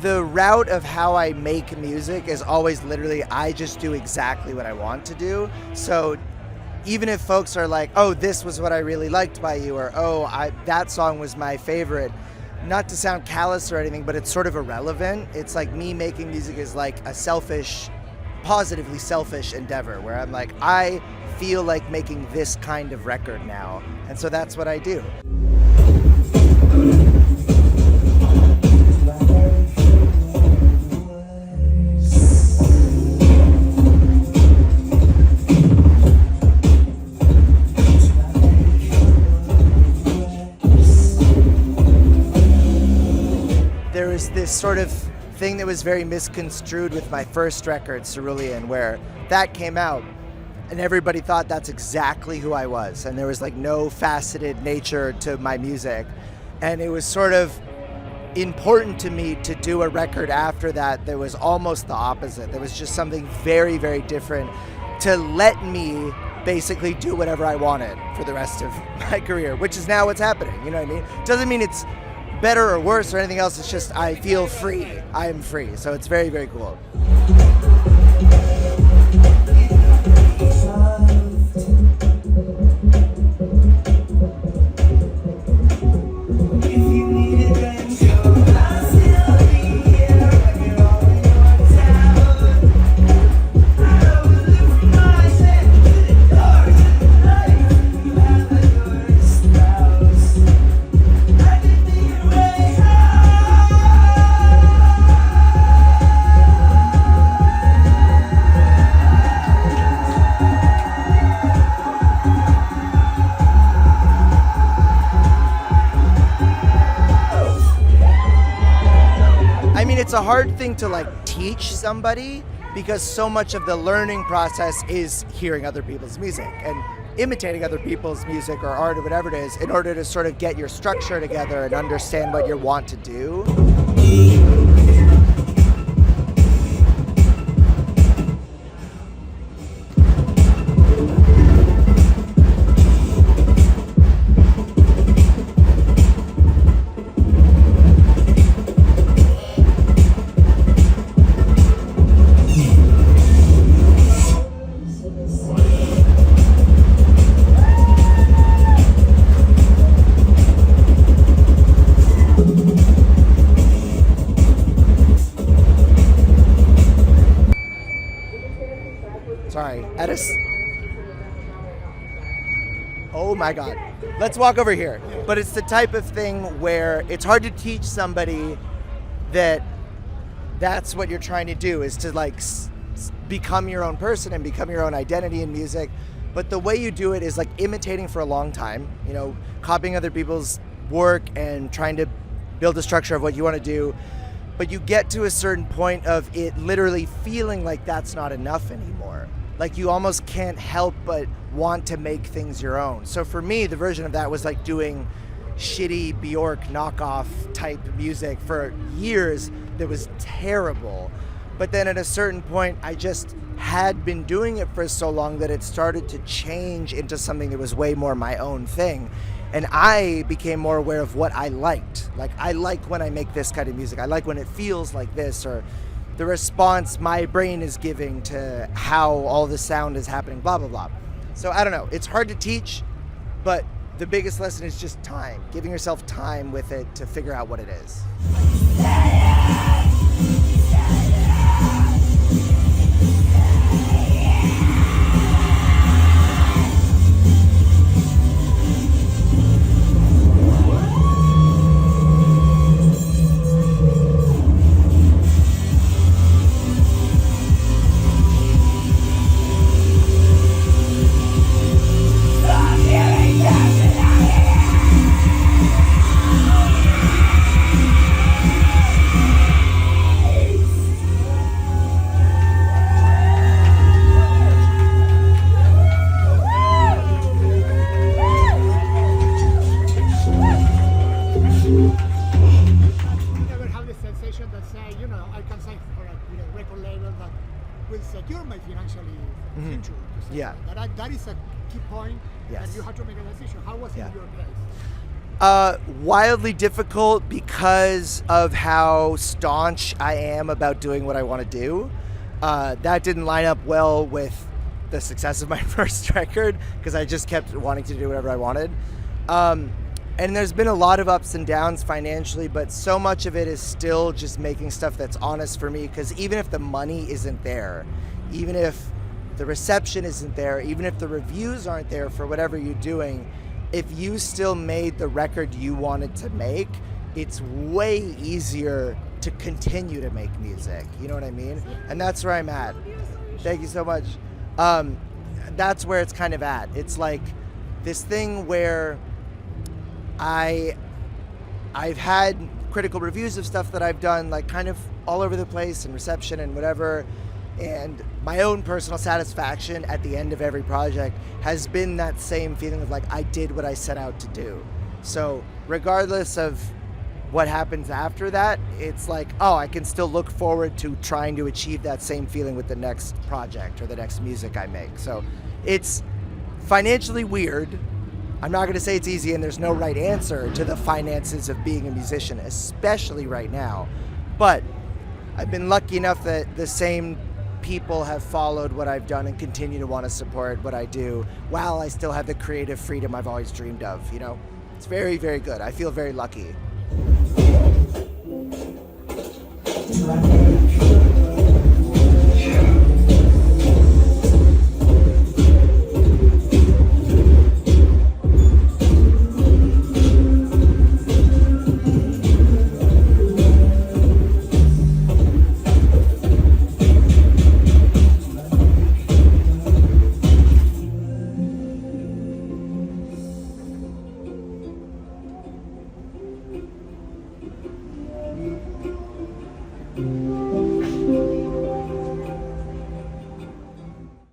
the route of how I make music is always literally I just do exactly what I want to do. So even if folks are like, oh, this was what I really liked by you, or oh, that song was my favorite, not to sound callous or anything, but it's sort of irrelevant. It's like me making music is like a positively selfish endeavor where I'm like, I feel like making this kind of record now. And so that's what I do. There was this sort of thing that was very misconstrued with my first record, Cerulean, where that came out and everybody thought that's exactly who I was. And there was like no faceted nature to my music. And it was sort of important to me to do a record after that that was almost the opposite. There was just something very, very different to let me basically do whatever I wanted for the rest of my career, which is now what's happening, you know what I mean? Doesn't mean it's better or worse or anything else, it's just I feel free. I am free, so it's very, very cool. It's a hard thing to like teach somebody because so much of the learning process is hearing other people's music and imitating other people's music or art or whatever it is in order to sort of get your structure together and understand what you want to do. Sorry, oh my God. Let's walk over here. But it's the type of thing where it's hard to teach somebody that that's what you're trying to do, is to like become your own person and become your own identity in music. But the way you do it is like imitating for a long time, you know, copying other people's work and trying to build a structure of what you want to do. But you get to a certain point of it literally feeling like that's not enough anymore. Like you almost can't help but want to make things your own. So for me, the version of that was like doing shitty Bjork knockoff type music for years that was terrible. But then at a certain point, I just had been doing it for so long that it started to change into something that was way more my own thing. And I became more aware of what I liked. Like, I like when I make this kind of music. I like when it feels like this, or the response my brain is giving to how all the sound is happening, blah, blah, blah. So I don't know. It's hard to teach, but the biggest lesson is just time. Giving yourself time with it to figure out what it is. Secure my financially future. Yeah. That is a key point, yes. and you have to make a decision. How was it in your case? Wildly difficult because of how staunch I am about doing what I want to do. That didn't line up well with the success of my first record because I just kept wanting to do whatever I wanted. And there's been a lot of ups and downs financially, but so much of it is still just making stuff that's honest for me, because even if the money isn't there, even if the reception isn't there, even if the reviews aren't there for whatever you're doing, if you still made the record you wanted to make, it's way easier to continue to make music. You know what I mean? And that's where I'm at. Thank you so much. That's where it's kind of at. It's like this thing where I've had critical reviews of stuff that I've done, like kind of all over the place, and reception and whatever. And my own personal satisfaction at the end of every project has been that same feeling of like, I did what I set out to do. So regardless of what happens after that, it's like, oh, I can still look forward to trying to achieve that same feeling with the next project or the next music I make. So it's financially weird. I'm not going to say it's easy, and there's no right answer to the finances of being a musician, especially right now. But I've been lucky enough that the same people have followed what I've done and continue to want to support what I do while I still have the creative freedom I've always dreamed of. You know, it's very, very good. I feel very lucky.